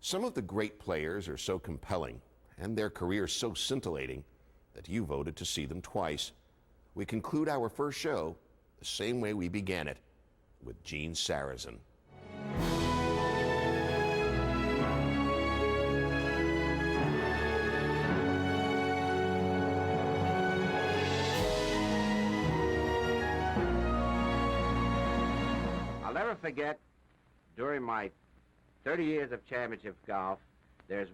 Some of the great players are so compelling and their careers so scintillating that you voted to see them twice. We conclude our first show the same way we began it, with Gene Sarazen. I'll never forget, during my 30 years of championship golf, there's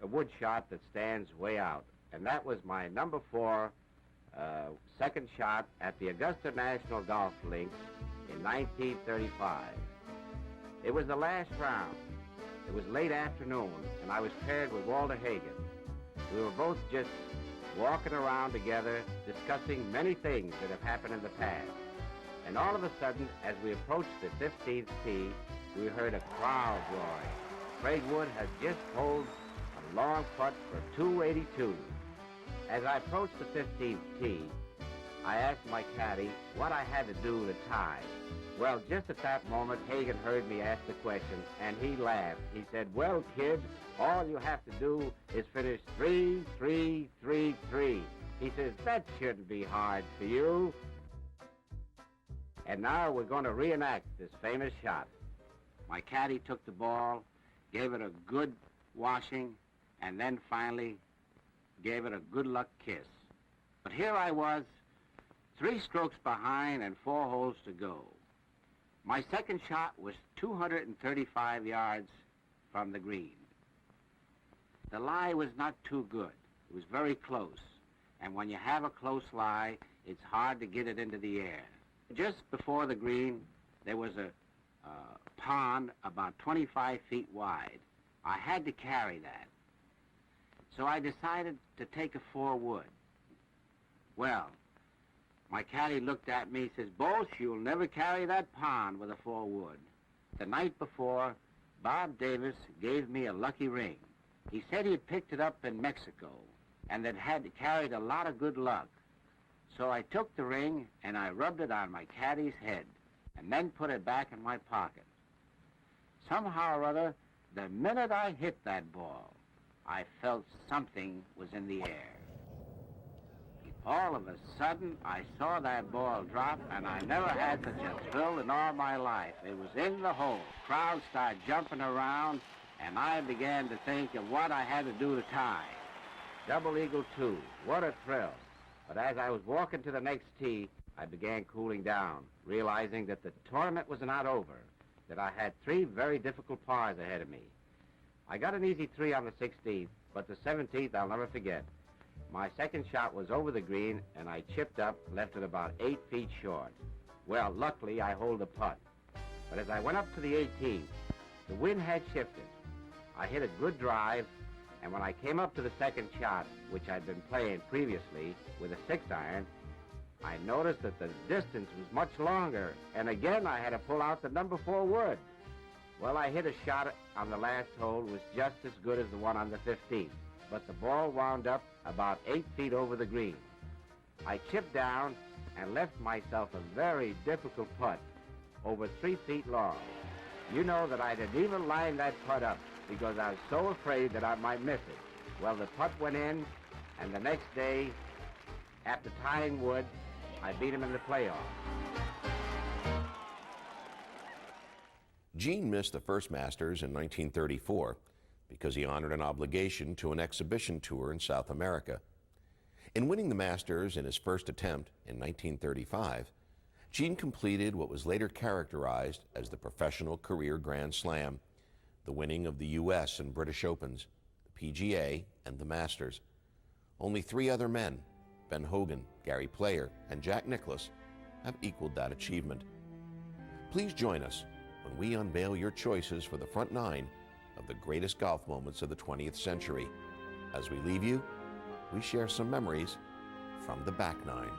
a wood shot that stands way out, and that was my number 4 second shot at the Augusta National Golf Links in 1935. It was the last round. It was late afternoon, and I was paired with Walter Hagen. We were both just walking around together, discussing many things that have happened in the past. And all of a sudden, as we approached the 15th tee, we heard a crowd roaring. Craig Wood had just pulled a long putt for 282. As I approached the 15th tee, I asked my caddy what I had to do to tie. Well, just at that moment, Hagen heard me ask the question, and he laughed. He said, "Well, kid, all you have to do is finish 3, 3, 3, 3. He says, "That shouldn't be hard for you." And now we're going to reenact this famous shot. My caddy took the ball, gave it a good washing, and then finally gave it a good luck kiss. But here I was, 3 strokes behind and 4 holes to go. My second shot was 235 yards from the green. The lie was not too good. It was very close. And when you have a close lie, it's hard to get it into the air. Just before the green, there was a pond about 25 feet wide. I had to carry that. So I decided to take a 4 wood. Well, my caddy looked at me and says, "Boss, you'll never carry that pond with a 4 wood." The night before, Bob Davis gave me a lucky ring. He said he'd picked it up in Mexico and that had carried a lot of good luck. So I took the ring and I rubbed it on my caddy's head and then put it back in my pocket. Somehow or other, the minute I hit that ball, I felt something was in the air. All of a sudden, I saw that ball drop, and I never had such a thrill in all my life. It was in the hole. Crowd started jumping around, and I began to think of what I had to do to tie. Double eagle 2, what a thrill. But as I was walking to the next tee, I began cooling down, realizing that the tournament was not over, that I had 3 very difficult pars ahead of me. I got an easy 3 on the 16th, but the 17th I'll never forget. My second shot was over the green, and I chipped up, left it about 8 feet short. Well, luckily, I holed the putt. But as I went up to the 18th, the wind had shifted. I hit a good drive, and when I came up to the second shot, which I'd been playing previously with a 6-iron, I noticed that the distance was much longer, and again I had to pull out the number 4 wood. Well, I hit a shot on the last hole was just as good as the one on the 15th, but the ball wound up about 8 feet over the green. I chipped down and left myself a very difficult putt, over 3 feet long. You know that I didn't even line that putt up because I was so afraid that I might miss it. Well, the putt went in, and the next day, after tying wood, I beat him in the playoff. Gene missed the first Masters in 1934 because he honored an obligation to an exhibition tour in South America. In winning the Masters in his first attempt in 1935, Gene completed what was later characterized as the professional career Grand Slam, the winning of the U.S. and British Opens, the PGA, and the Masters. Only 3 other men, Ben Hogan, Gary Player, and Jack Nicklaus, have equaled that achievement. Please join us when we unveil your choices for the front 9 of the greatest golf moments of the 20th century. As we leave you, we share some memories from the back 9.